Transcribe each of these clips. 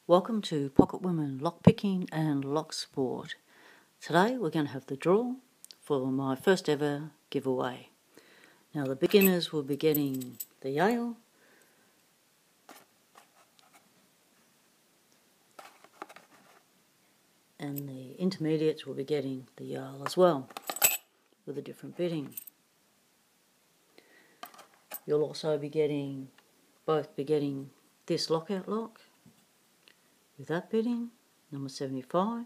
Welcome to PocketWomen Lockpicking and Lock Sport. Today we're going to have the draw for my first ever giveaway. Now the beginners will be getting the Yale, and the intermediates will be getting the Yale as well, with a different bidding. You'll also be getting, both be getting this lockout lock with that bidding, number 75,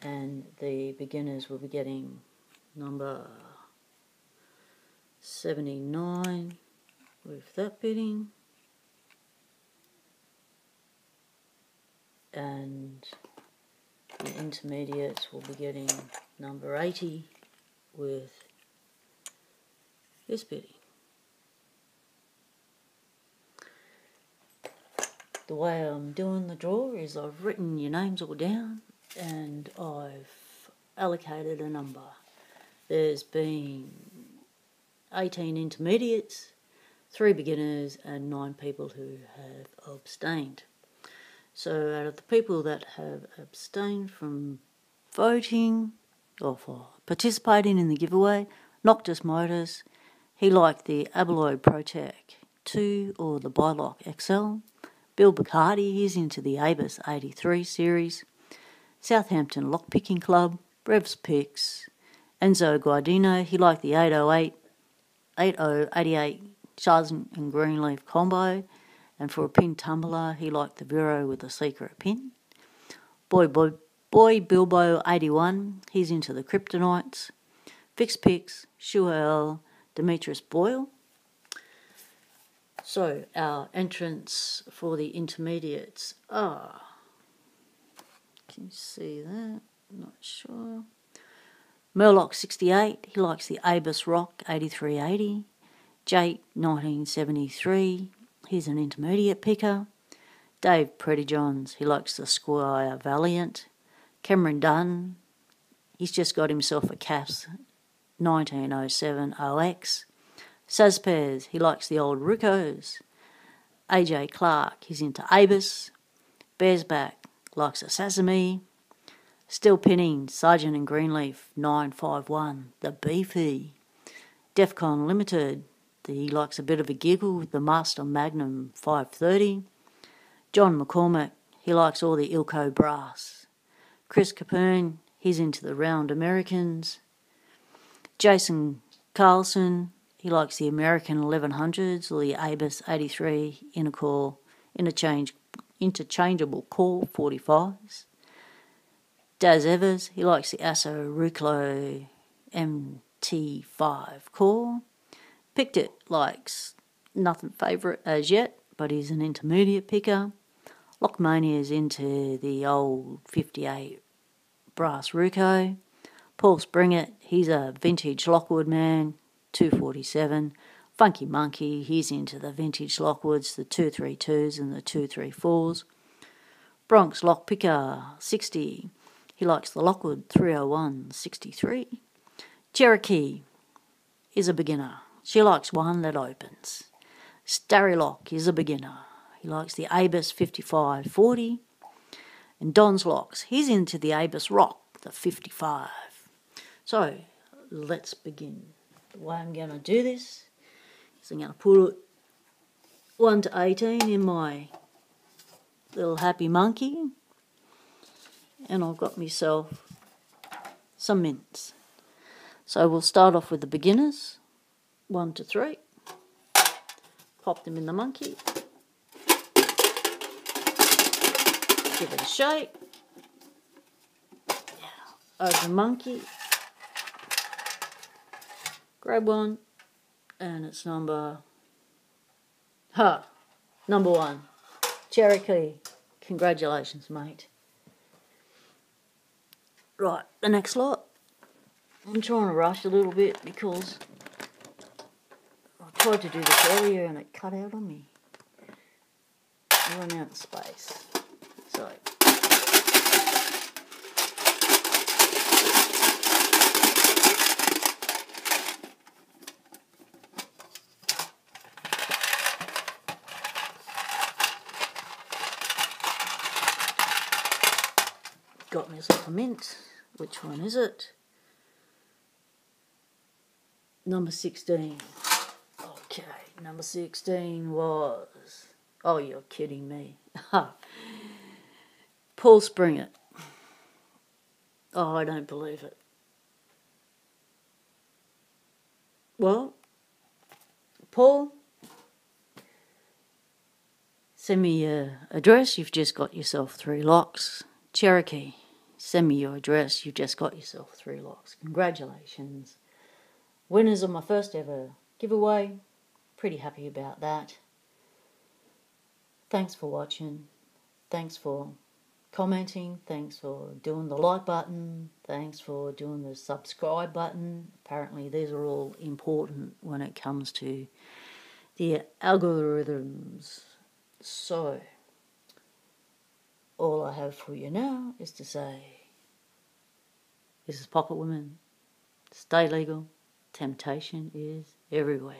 and the beginners will be getting number 79 with that bidding, and the intermediates will be getting number 80 with this bidding. The way I'm doing the draw is I've written your names all down and I've allocated a number. There's been 18 intermediates, 3 beginners and 9 people who have abstained. So out of the people that have abstained from voting or for participating in the giveaway, Noctis Motors, he liked the Abloy Protec 2 or the Bylock XL. Bill Bacardi, he's into the Abus 83 series. Southampton Lockpicking Club, Revs Picks. Enzo Guardino, he liked the 808, 8088 Sergeant and Greenleaf combo. And for a pin tumbler, he liked the Vero with a secret pin. Boy Bilbo 81, he's into the Kryptonites. Fix Picks, Shuel, Demetrius Boyle. So our entrants for the intermediates are, can you see that? Not sure. Murloc 68, he likes the Abus Rock 8380. Jake 1973, he's an intermediate picker. Dave Prettyjohns, he likes the Squire Valiant. Cameron Dunn, he's just got himself a CAFS 1907 OX. Sazpez, he likes the old Rucos. AJ Clark, he's into Abus. Bearsback likes a Sesame. Still pinning Sergeant and Greenleaf 951, the Beefy. Defcon Limited, he likes a bit of a giggle with the Master Magnum 530. John McCormack, he likes all the Ilko brass. Chris Capone, he's into the Round Americans. Jason Carlson, he likes the American 1100s or the Abus 83 interchangeable core 45s. Daz Evers, he likes the Asso Ruclo MT5 core. Picked likes nothing favourite as yet, but he's an intermediate picker. Lockmania is into the old 58 brass Ruco. Paul Springett, he's a vintage Lockwood man, 247. Funky Monkey, he's into the vintage Lockwoods, the 232s and the 234s. Bronx Lockpicker 60, he likes the Lockwood 301 63. Cherokee is a beginner. She likes one that opens. Starrylock is a beginner. He likes the Abus 5540. And Don's Locks, he's into the Abus Rock, the 55. So, let's begin. The way I'm going to do this is I'm going to put 1 to 18 in my little happy monkey. And I've got myself some mints. So we'll start off with the beginners. 1 to 3. Pop them in the monkey. Give it a shake. Over the monkey. Grab one. And it's number 1. Cherokee. Congratulations, mate. Right, the next lot. I'm trying to rush a little bit because I tried to do this earlier and it cut out on me. I ran out of space. So got myself a mint. Which one is it? Number 16. Okay, number 16 was... Oh, you're kidding me. Paul Springer. Oh, I don't believe it. Well, Paul, send me your address. You've just got yourself 3 locks. Cherokee, send me your address. You've just got yourself 3 locks. Congratulations. Winners of my first ever giveaway. Pretty happy about that. Thanks for watching. Thanks for commenting. Thanks for doing the like button. Thanks for doing the subscribe button. Apparently these are all important when it comes to the algorithms. So, all I have for you now is to say, this is PocketWomen. Stay legal. Temptation is everywhere.